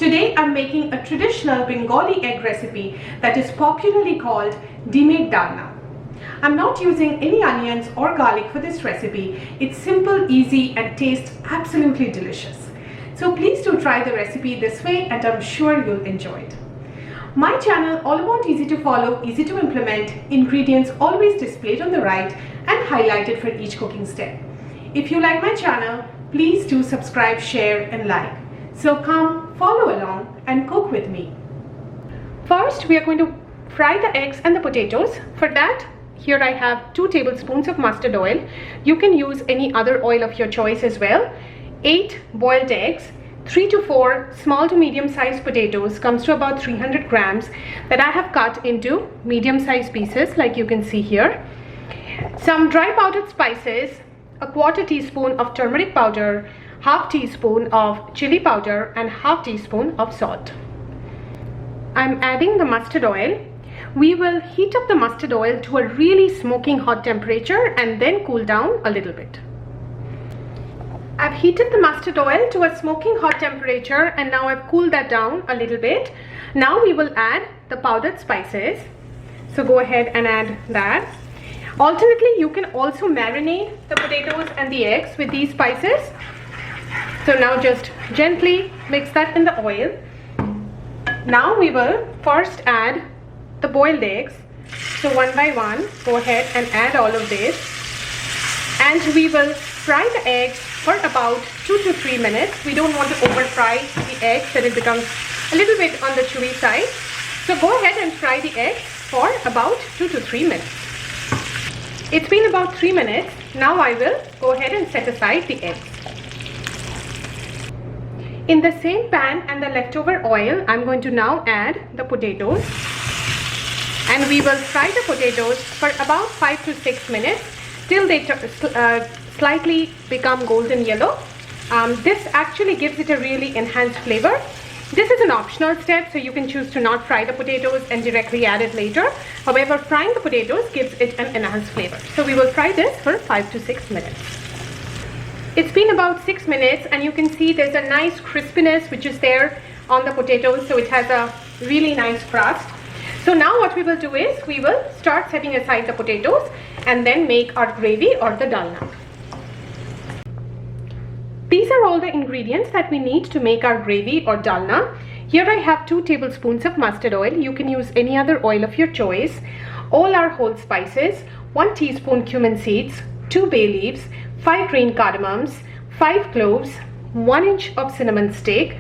Today I'm making a traditional Bengali egg recipe that is popularly called Dimek Dalna. I'm not using any onions or garlic for this recipe. It's simple, easy and tastes absolutely delicious. So please do try the recipe this way and I'm sure you'll enjoy it. My channel, all about easy to follow, easy to implement, ingredients always displayed on the right and highlighted for each cooking step. If you like my channel, please do subscribe, share and like. So come, follow along and cook with me. First, we are going to fry the eggs and the potatoes. For that, here I have 2 tablespoons of mustard oil. You can use any other oil of your choice as well. 8 boiled eggs, 3 to 4 small to medium sized potatoes, comes to about 300 grams that I have cut into medium sized pieces like you can see here. Some dry powdered spices, a 1/4 teaspoon of turmeric powder, 1/2 teaspoon of chili powder and 1/2 teaspoon of salt. I'm adding the mustard oil. We will heat up the mustard oil to a really smoking hot temperature and then cool down a little bit. I've heated the mustard oil to a smoking hot temperature and now I've cooled that down a little bit. Now we will add the powdered spices. So go ahead and add that. Alternately, you can also marinate the potatoes and the eggs with these spices. So now just gently mix that in the oil. Now we will first add the boiled eggs. So one by one, go ahead and add all of this. And we will fry the eggs for about 2 to 3 minutes. We don't want to over fry the eggs so it becomes a little bit on the chewy side. So go ahead and fry the eggs for about 2 to 3 minutes. It's been about 3 minutes. Now I will go ahead and set aside the eggs. In the same pan and the leftover oil, I'm going to now add the potatoes. And we will fry the potatoes for about 5 to 6 minutes till they slightly become golden yellow. This actually gives it a really enhanced flavor. This is an optional step, so you can choose to not fry the potatoes and directly add it later. However, frying the potatoes gives it an enhanced flavor. So we will fry this for 5 to 6 minutes. It's been about 6 minutes and you can see there's a nice crispiness which is there on the potatoes, so it has a really nice crust. So now what we will do is we will start setting aside the potatoes and then make our gravy or the dalna. These are all the ingredients that we need to make our gravy or dalna. Here I have 2 tablespoons of mustard oil. You can use any other oil of your choice. All our whole spices, 1 teaspoon cumin seeds, 2 bay leaves, 5 green cardamoms, 5 cloves, 1 inch of cinnamon stick.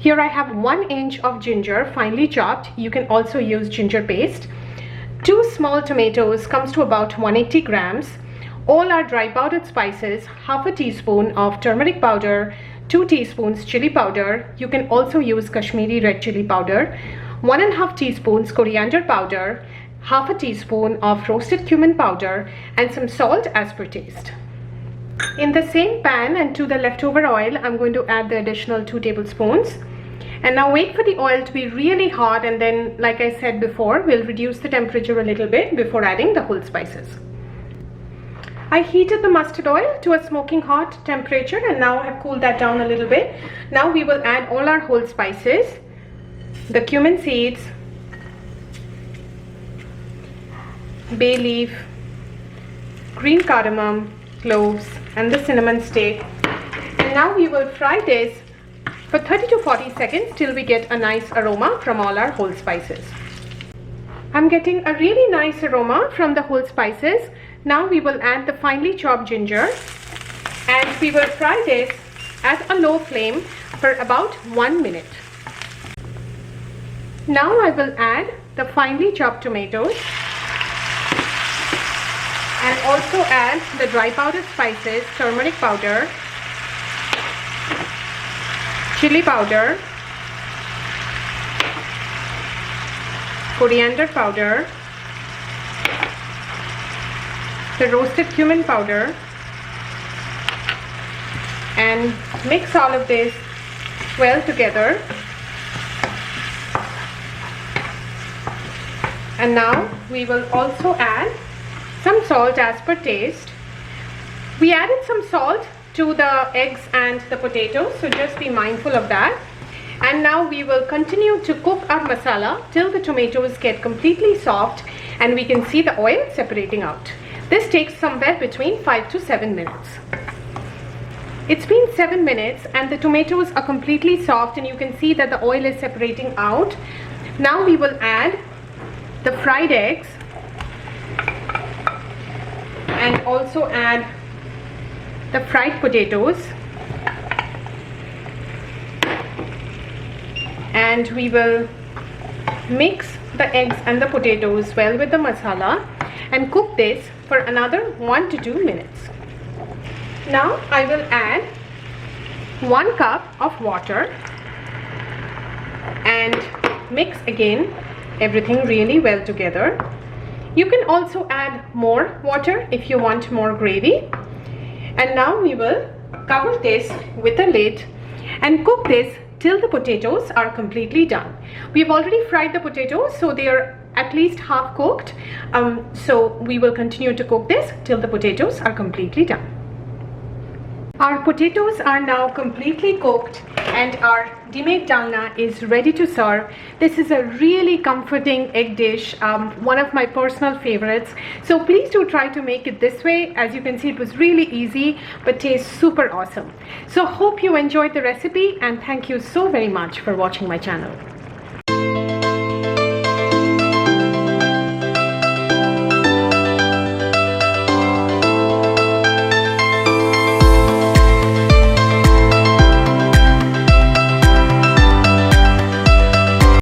Here I have 1 inch of ginger finely chopped. You can also use ginger paste. 2 small tomatoes, comes to about 180 grams. All our dry powdered spices, 1/2 teaspoon of turmeric powder, 2 teaspoons chili powder. You can also use Kashmiri red chili powder. 1.5 teaspoons coriander powder, 1/2 teaspoon of roasted cumin powder and some salt as per taste. In the same pan and to the leftover oil, I'm going to add the additional 2 tablespoons. And now wait for the oil to be really hot and then, like I said before, we'll reduce the temperature a little bit before adding the whole spices. I heated the mustard oil to a smoking hot temperature and now I've cooled that down a little bit. Now we will add all our whole spices, the cumin seeds, bay leaf, green cardamom, cloves and the cinnamon stick. And now we will fry this for 30 to 40 seconds till we get a nice aroma from all our whole spices. I'm getting a really nice aroma from the whole spices. Now we will add the finely chopped ginger and we will fry this at a low flame for about 1 minute. Now I will add the finely chopped tomatoes and also add the dry powdered spices, turmeric powder, chili powder, coriander powder, the roasted cumin powder, and mix all of this well together. And now we will also add some salt as per taste. We added some salt to the eggs and the potatoes, so just be mindful of that. And now we will continue to cook our masala till the tomatoes get completely soft and we can see the oil separating out. This takes somewhere between 5 to 7 minutes. It's been 7 minutes and the tomatoes are completely soft and you can see that the oil is separating out. Now we will add the fried eggs and also add the fried potatoes, and we will mix the eggs and the potatoes well with the masala and cook this for another 1 to 2 minutes. Now I will add 1 cup of water and mix again everything really well together. You can also add more water if you want more gravy. And now we will cover this with a lid and cook this till the potatoes are completely done. We've already fried the potatoes, so they are at least half cooked. So we will continue to cook this till the potatoes are completely done. Our potatoes are now completely cooked and our demade dalna is ready to serve. This is a really comforting egg dish, one of my personal favorites. So please do try to make it this way. As you can see, it was really easy but tastes super awesome. So hope you enjoyed the recipe and thank you so very much for watching my channel.